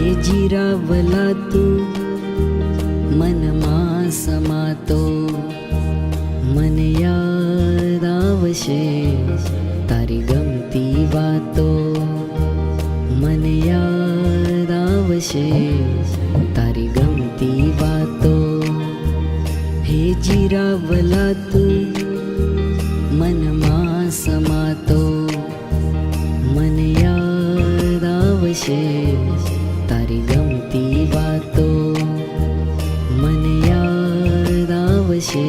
હે જીરાવલા તું મનમાં સમાતો, મને યાદ આવશે તારી ગમતી વાતો, મને યાદ આવશે તારી ગમતી વાતો. હે જીરાવલા તું મનમાં સમાતો, મને યાદ આવશે તારી ગમતી વાતો, મને યાદ આવશે